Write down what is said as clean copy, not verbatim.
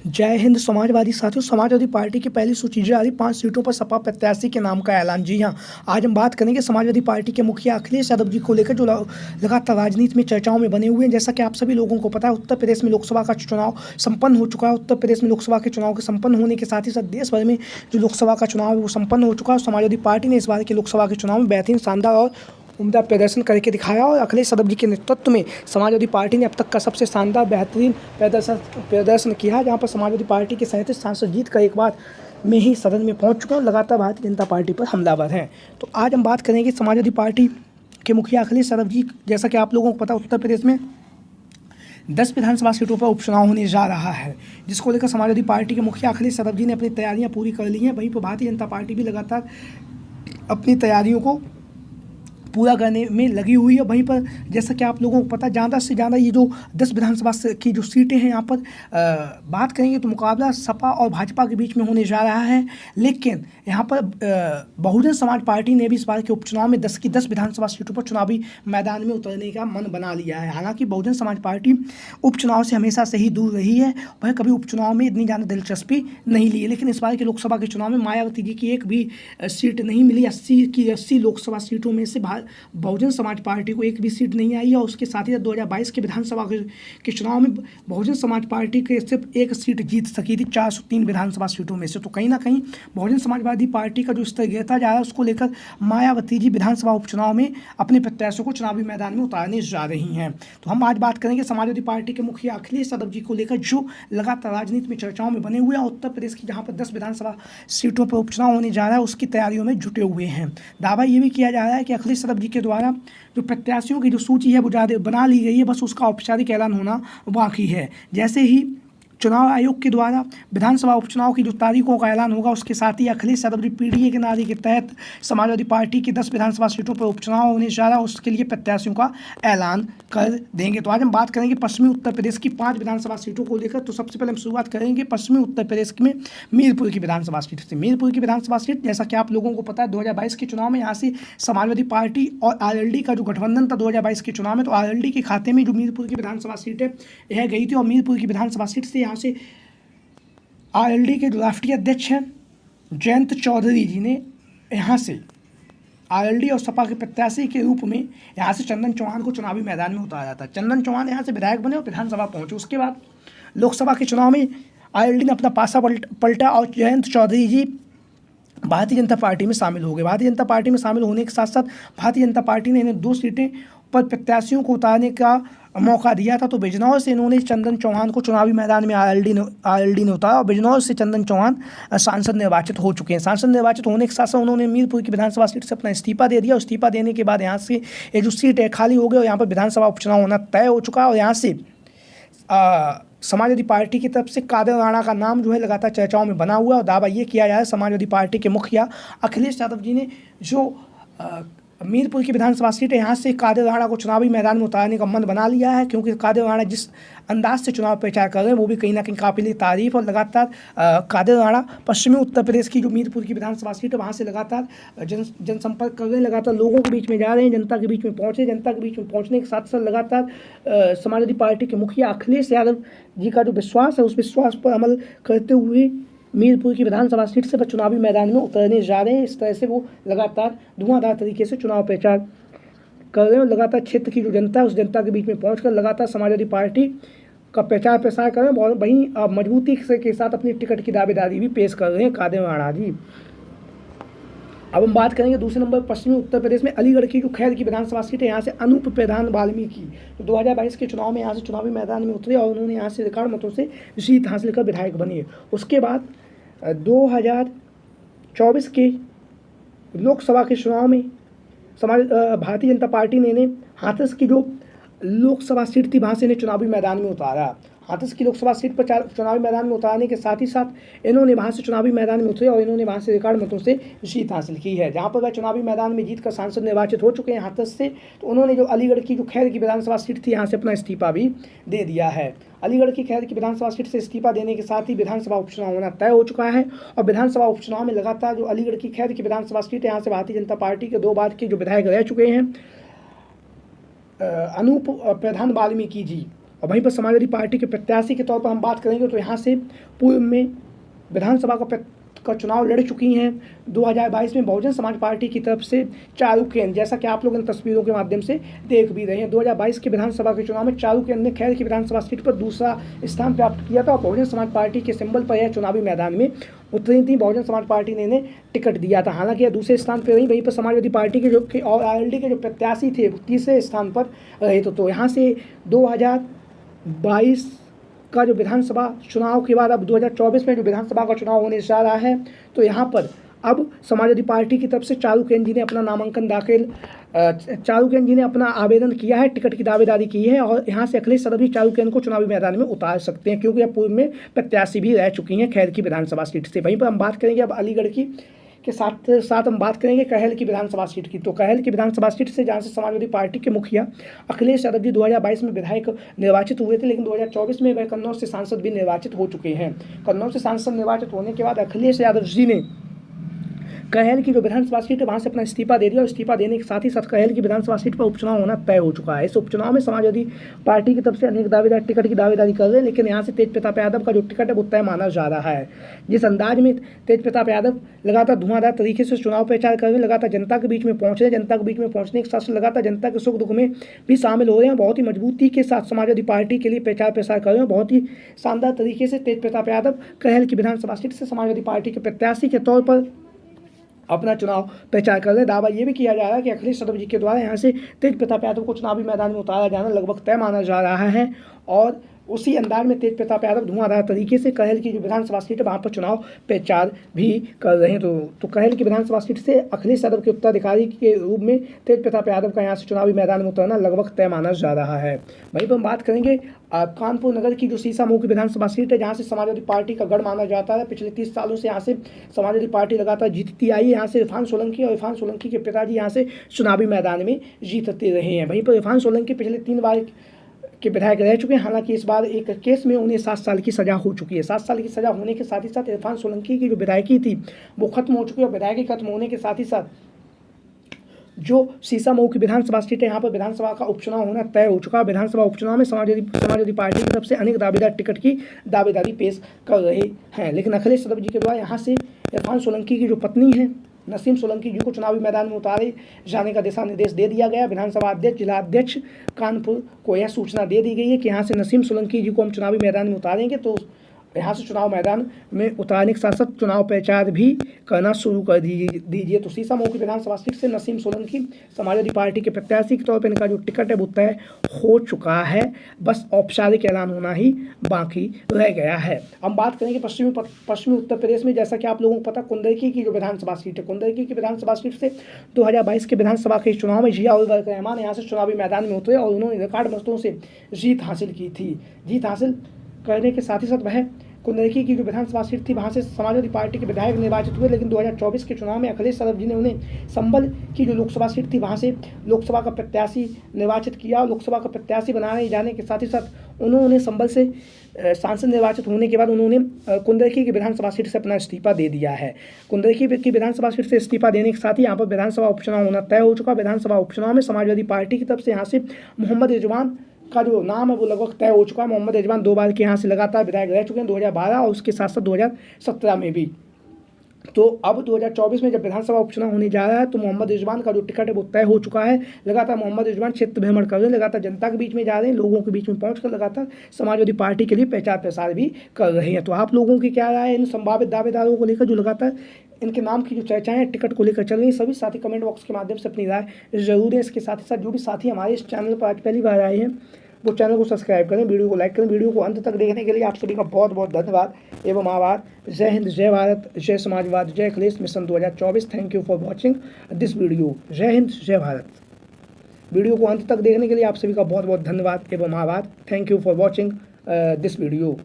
जय हिंद। समाजवादी साथियों, समाजवादी पार्टी की पहली सूची जारी, 5 सीटों पर सपा प्रत्याशी के नाम का ऐलान। जी हां, आज हम बात करेंगे समाजवादी पार्टी के मुखिया अखिलेश यादव जी को लेकर, जो लगातार राजनीति में चर्चाओं में बने हुए हैं। जैसा कि आप सभी लोगों को पता है, उत्तर प्रदेश में लोकसभा का चुनाव संपन्न हो चुका है। उत्तर प्रदेश में लोकसभा के चुनाव के संपन्न होने के साथ ही साथ देश भर में जो लोकसभा का चुनाव है वो संपन्न हो चुका है। समाजवादी पार्टी ने इस बार के लोकसभा के चुनाव में बेहतरीन, शानदार और उम्दा प्रदर्शन करके दिखाया और अखिलेश यादव जी के नेतृत्व में समाजवादी पार्टी ने अब तक का सबसे शानदार बेहतरीन प्रदर्शन किया, जहां पर समाजवादी पार्टी के 37 सांसद जीत कर एक बार में ही सदन में पहुंच चुके हैं और लगातार भारतीय जनता पार्टी पर हमलावर हैं। तो आज हम बात करेंगे समाजवादी पार्टी के मुखिया अखिलेश यादव जी। जैसा कि आप लोगों को पता, उत्तर प्रदेश में 10 विधानसभा सीटों पर उपचुनाव होने जा रहा है, जिसको लेकर समाजवादी पार्टी के मुखिया अखिलेश यादव जी ने अपनी तैयारियां पूरी कर ली हैं। वहीं पर भारतीय जनता पार्टी भी लगातार अपनी तैयारियों को पूरा करने में लगी हुई है। वहीं पर जैसा कि आप लोगों को पता, ज़्यादा से ज़्यादा ये जो 10 विधानसभा की जो सीटें हैं, यहाँ पर बात करेंगे तो मुकाबला सपा और भाजपा के बीच में होने जा रहा है। लेकिन यहाँ पर बहुजन समाज पार्टी ने भी इस बार के उपचुनाव में 10 की 10 विधानसभा सीटों पर चुनावी मैदान में उतरने का मन बना लिया है। हालांकि बहुजन समाज पार्टी उपचुनाव से हमेशा से ही दूर रही है, वह कभी उपचुनाव में इतनी ज़्यादा दिलचस्पी नहीं ली है। लेकिन इस बार के लोकसभा के चुनाव में मायावती जी की एक भी सीट नहीं मिली। 80 की 80 लोकसभा सीटों में से बहुजन समाज पार्टी को एक भी सीट नहीं आई है। और उसके साथ ही 2022 के विधानसभा के चुनाव में बहुजन समाज पार्टी के सिर्फ एक सीट जीत सकी थी 403 विधानसभा सीटों में से। तो कहीं ना कहीं बहुजन समाजवादी पार्टी का जो स्तर गिरता जा रहा है, उसको लेकर मायावती जी विधानसभा उपचुनाव में अपने प्रत्याशियों को चुनावी मैदान में उतारने जा रही हैं। तो हम आज बात करेंगे समाजवादी पार्टी के मुखिया अखिलेश यादव जी को लेकर, जो लगातार राजनीति में चर्चाओं में बने हुए हैं। उत्तर प्रदेश की जहाँ पर 10 विधानसभा सीटों पर उपचुनाव होने जा रहा है, उसकी तैयारियों में जुटे हुए हैं। दावा ये भी किया जा रहा है कि अखिलेश यादव जी के द्वारा जो प्रत्याशियों की जो सूची है वो ज़्यादा बना ली गई है, बस उसका औपचारिक ऐलान होना बाकी है। जैसे ही चुनाव आयोग के द्वारा विधानसभा उपचुनाव की जो तारीखों का ऐलान होगा, उसके साथ ही अखिलेश यादव जी पीडीए के नारे के तहत समाजवादी पार्टी की 10 विधानसभा सीटों पर उपचुनाव होने जा रहा है, उसके लिए प्रत्याशियों का ऐलान कर देंगे। तो आज हम बात करेंगे पश्चिमी उत्तर प्रदेश की 5 विधानसभा सीटों को लेकर। तो सबसे पहले हम शुरुआत करेंगे पश्चिमी उत्तर प्रदेश में मीरपुर की विधानसभा सीट से। मीरपुर की विधानसभा सीट, जैसा कि आप लोगों को पता है, 2022 के चुनाव में यहाँ से समाजवादी पार्टी और आरएलडी का जो गठबंधन था 2022 के चुनाव में, तो आरएलडी के खाते में जो मीरपुर की विधानसभा सीट है यह गई थी। और मीरपुर की विधानसभा सीट से यहाँ से आरएलडी के जो राष्ट्रीय अध्यक्ष हैं जयंत चौधरी जी ने यहाँ से आरएलडी और सपा के प्रत्याशी के रूप में यहाँ से चंदन चौहान को चुनावी मैदान में उतारा था। चंदन चौहान यहाँ से विधायक बने और विधानसभा पहुँचे। उसके बाद लोकसभा के चुनाव में आरएलडी ने अपना पासा पलटा और जयंत चौधरी जी भारतीय जनता पार्टी में शामिल हो गए। भारतीय जनता पार्टी में शामिल होने के साथ साथ भारतीय जनता पार्टी ने इन्हें 2 सीटें पर प्रत्याशियों को उतारने का मौका दिया था। तो बिजनौर से इन्होंने चंदन चौहान को चुनावी मैदान में आरएलडी ने उतारा और बिजनौर से चंदन चौहान सांसद निर्वाचित हो चुके हैं। सांसद निर्वाचित होने के साथ साथ उन्होंने मीरपुर की विधानसभा सीट से अपना इस्तीफा दे दिया। इस्तीफा देने के बाद यहाँ से ये जो सीट है खाली हो गई और यहाँ पर विधानसभा उपचुनाव होना तय हो चुका है। और यहाँ से समाजवादी पार्टी की तरफ से कादर राणा का नाम जो है लगातार चर्चाओं में बना हुआ है। और दावा ये किया जाए समाजवादी पार्टी के मुखिया अखिलेश यादव जी ने जो मीरपुर की विधानसभा सीट है यहाँ से कादर राणा को चुनावी मैदान में उतारने का मन बना लिया है, क्योंकि कादर राणा जिस अंदाज से चुनाव प्रचार कर रहे हैं वो भी कहीं ना कहीं काबिल तारीफ। और लगातार कादर राणा पश्चिमी उत्तर प्रदेश की जो मीरपुर की विधानसभा सीट है वहाँ से लगातार जनसंपर्क कर रहे हैं, लगातार लोगों के बीच में जा रहे हैं, जनता के बीच में पहुँचे। जनता के बीच में पहुँचने के साथ साथ लगातार समाजवादी पार्टी के मुखिया अखिलेश यादव जी का जो विश्वास है उस विश्वास पर अमल करते हुए मीरपुर की विधानसभा सीट से चुनावी मैदान में उतरने जा रहे हैं। इस तरह से वो लगातार धुआंधार तरीके से चुनाव प्रचार कर रहे हैं। लगातार क्षेत्र की जो जनता है उस जनता के बीच में पहुंचकर लगातार समाजवादी पार्टी का प्रचार प्रसार कर रहे हैं। और वहीं मजबूती के साथ अपनी टिकट की दावेदारी भी पेश कर रहे हैं कादर राणा जी। अब हम बात करेंगे दूसरे नंबर पश्चिमी उत्तर प्रदेश में अलीगढ़ की जो खैर की विधानसभा सीट है, यहाँ से अनूप प्रधान वाल्मीकि तो 2022 के चुनाव में यहाँ से चुनावी मैदान में उतरे और उन्होंने यहाँ से रिकॉर्ड मतों से जीत हासिल कर विधायक बने। उसके बाद 2024 के लोकसभा के चुनाव में भारतीय जनता पार्टी ने इन्हें हाथरस की जो लोकसभा सीट थी वहाँ से इन्हें चुनावी मैदान में उतारा। हाथरस की लोकसभा सीट पर चुनावी मैदान में उतारने के साथ ही साथ इन्होंने वहाँ से चुनावी मैदान में उतरे और इन्होंने वहाँ से रिकॉर्ड मतों से जीत हासिल की है। जहाँ पर वह चुनावी मैदान में जीत कर सांसद निर्वाचित हो चुके हैं हाथरस से, तो उन्होंने जो अलीगढ़ की जो खैर की विधानसभा सीट थी यहाँ से अपना इस्तीफा भी दे दिया है। अलीगढ़ की खैर की विधानसभा सीट से इस्तीफा देने के साथ ही विधानसभा उपचुनाव होना तय हो चुका है। और विधानसभा उपचुनाव में लगातार जो अलीगढ़ की खैर की विधानसभा सीट है यहाँ से भारतीय जनता पार्टी के 2 बार के जो विधायक रह चुके हैं अनूप प्रधान वाल्मीकि जी और वहीं पर समाजवादी पार्टी के प्रत्याशी के तौर पर हम बात करेंगे तो यहाँ से पूर्व में विधानसभा का चुनाव लड़ चुकी हैं। 2022 में बहुजन समाज पार्टी की तरफ से चारुकेन, जैसा कि आप लोग इन तस्वीरों के माध्यम से देख भी रहे हैं, 2022 के विधानसभा के चुनाव में चारुकेन ने खैर की विधानसभा सीट पर दूसरा स्थान प्राप्त किया था और बहुजन समाज पार्टी के सिंबल पर यह चुनावी मैदान में उतरी थी। बहुजन समाज पार्टी ने इन्हें टिकट दिया था, हालांकि यह दूसरे स्थान पर रही। वहीं पर समाजवादी पार्टी के और आरएलडी के जो प्रत्याशी थे तीसरे स्थान पर रहे। तो यहाँ से 2022 का जो विधानसभा चुनाव के बाद अब 2024 में जो विधानसभा का चुनाव होने जा रहा है, तो यहाँ पर अब समाजवादी पार्टी की तरफ से चारुकेन जी ने अपना नामांकन दाखिल चारुकेन जी ने अपना आवेदन किया है, टिकट की दावेदारी की है और यहाँ से अखिलेश यादव जी चारुकेन को चुनावी मैदान में उतार सकते हैं, क्योंकि अब पूर्व में प्रत्याशी भी रह चुकी हैं खैर की विधानसभा सीट से। वहीं पर हम बात करेंगे अब अलीगढ़ की के साथ साथ हम बात करेंगे कहल की विधानसभा सीट की। तो कहल की विधानसभा सीट से जहाँ से समाजवादी पार्टी के मुखिया अखिलेश यादव जी 2022 में विधायक निर्वाचित हुए थे, लेकिन 2024 में वह कन्नौज से सांसद भी निर्वाचित हो चुके हैं। कन्नौज से सांसद निर्वाचित होने के बाद अखिलेश यादव जी ने कहल की जो विधानसभा सीट है वहाँ से अपना इस्तीफा दे दिया और इस्तीफा देने के साथ ही साथ कहल की विधानसभा सीट पर उपचुनाव होना तय हो चुका है। इस उपचुनाव में समाजवादी पार्टी की तरफ से अनेक दावेदार टिकट की दावेदारी कर रहे हैं, लेकिन यहाँ से तेज प्रताप यादव का जो टिकट है वो तय माना जा रहा है। जिस अंदाज में तेज प्रताप यादव लगातार धुआंधार तरीके से चुनाव प्रचार कर रहे हैं, लगातार जनता के बीच में पहुँच रहे हैं, जनता के बीच में पहुँचने के साथ लगातार जनता के सुख दुख में भी शामिल हो रहे हैं, बहुत ही मजबूती के साथ समाजवादी पार्टी के लिए प्रचार प्रसार कर रहे हैं। बहुत ही शानदार तरीके से तेज प्रताप यादव कहल की विधानसभा सीट से समाजवादी पार्टी के प्रत्याशी के तौर पर अपना चुनाव प्रचार कर रहे हैं। दावा ये भी किया जा रहा है कि अखिलेश यादव जी के द्वारा यहाँ से तेज प्रताप यादव को चुनावी मैदान में उतारा जाना लगभग तय माना जा रहा है और उसी अंदाज में तेज प्रताप यादव धुआंधार तरीके से कहल की जो विधानसभा सीट है वहाँ पर चुनाव प्रचार भी कर रहे हैं। तो कहल की विधानसभा सीट से अखिलेश यादव के उत्तराधिकारी के रूप में तेज प्रताप यादव का यहाँ से चुनावी मैदान में उतरना लगभग तय माना जा रहा है। वहीं पर हम बात करेंगे कानपुर नगर की जो सीसामऊ की विधानसभा सीट है, जहाँ से समाजवादी पार्टी का गढ़ माना जाता है। पिछले 30 सालों से यहाँ से समाजवादी पार्टी लगातार जीतती आई है। यहाँ से इरफान सोलंकी और इरफान सोलंकी के पिताजी यहाँ से चुनावी मैदान में जीतते रहे हैं। वहीं पर इरफान सोलंकी पिछले 3 बार के विधायक रह चुके हैं, हालांकि इस बार एक केस में उन्हें 7 साल की सज़ा हो चुकी है। 7 साल की सज़ा होने के साथ ही साथ इरफान सोलंकी की जो विधायकी थी वो खत्म हो चुकी है और विधायकी खत्म होने के साथ ही साथ जो सीसामऊ की विधानसभा सीट है यहाँ पर विधानसभा का उपचुनाव होना तय हो चुका है। विधानसभा उपचुनाव में समाजवादी पार्टी की तरफ से अनेक दावेदार टिकट की दावेदारी पेश कर रहे हैं, लेकिन अखिलेश यादव जी के द्वारा यहाँ से इरफान सोलंकी की जो पत्नी है नसीम सोलंकी जी को चुनावी मैदान में उतारे जाने का दिशा निर्देश दे दिया गया। विधानसभा अध्यक्ष जिला अध्यक्ष कानपुर को यह सूचना दे दी गई है कि यहाँ से नसीम सोलंकी जी को हम चुनावी मैदान में उतारेंगे, तो यहाँ से चुनाव मैदान में उतारने के साथ साथ चुनाव प्रचार भी करना शुरू कर दीजिए। तो सीसामऊ की विधानसभा सीट से नसीम सोलंकी समाजवादी पार्टी के प्रत्याशी के तौर पर इनका जो टिकट है वो तय हो चुका है, बस औपचारिक ऐलान होना ही बाकी रह गया है। हम बात करेंगे पश्चिमी उत्तर प्रदेश में, जैसा कि आप लोगों को पता कुंदरकी की जो विधानसभा सीट है, कुंदरकी की विधानसभा सीट से 2022 के विधानसभा के चुनाव में जिया उल वर्क रहमान यहाँ से चुनावी मैदान में उतरे और उन्होंने रिकॉर्ड मतों से जीत हासिल की थी। जीत हासिल करने के साथ ही साथ वह कुंदरकी की जो विधानसभा सीट थी वहाँ से समाजवादी पार्टी के विधायक निर्वाचित हुए, लेकिन 2024 के चुनाव में अखिलेश यादव जी ने उन्हें संभल की जो लोकसभा सीट थी वहाँ से लोकसभा का प्रत्याशी निर्वाचित किया और लोकसभा का प्रत्याशी बनाए जाने के साथ ही साथ उन्होंने संभल से सांसद निर्वाचित होने के बाद उन्होंने कुंदरकी की विधानसभा सीट से अपना इस्तीफा दे दिया है। कुंदरकी की विधानसभा सीट से इस्तीफा देने के साथ ही यहाँ पर विधानसभा उपचुनाव होना तय हो चुका। विधानसभा उपचुनाव में समाजवादी पार्टी की तरफ से यहाँ से मोहम्मद रिजवान का जो नाम है वो लगभग तय हो चुका है। मोहम्मद रिजवान 2 बार के यहाँ से लगातार विधायक रह चुके हैं, 2012 और उसके साथ साथ 2017 में भी। तो अब 2024 में जब विधानसभा उपचुनाव होने जा रहा है तो मोहम्मद रिजवान का जो टिकट है वो तय हो चुका है। लगातार मोहम्मद रिजवान क्षेत्र भ्रमण कर रहे हैं, लगातार जनता के बीच में जा रहे हैं, लोगों के बीच में पहुंचकर लगातार समाजवादी पार्टी के लिए प्रचार प्रसार भी कर रहे हैं। तो आप लोगों की क्या राय है इन संभावित दावेदारों को लेकर जो लगातार इनके नाम की जो चर्चाएं टिकट को लेकर चल रही हैं? सभी साथी कमेंट बॉक्स के माध्यम से अपनी राय जरूर दें। इसके साथ ही साथ जो भी साथी हमारे इस चैनल पर आज पहली बार आए हैं वो चैनल को सब्सक्राइब करें, वीडियो को लाइक करें। वीडियो को अंत तक देखने के लिए आप सभी का बहुत बहुत धन्यवाद एवं आभार। जय हिंद, जय भारत, जय समाजवाद, जय Akhilesh mission 2024। Thank you for watching this video. जय हिंद, जय भारत। वीडियो को अंत तक देखने के लिए आप सभी का बहुत बहुत धन्यवाद एवं आभार। Thank you for watching this video.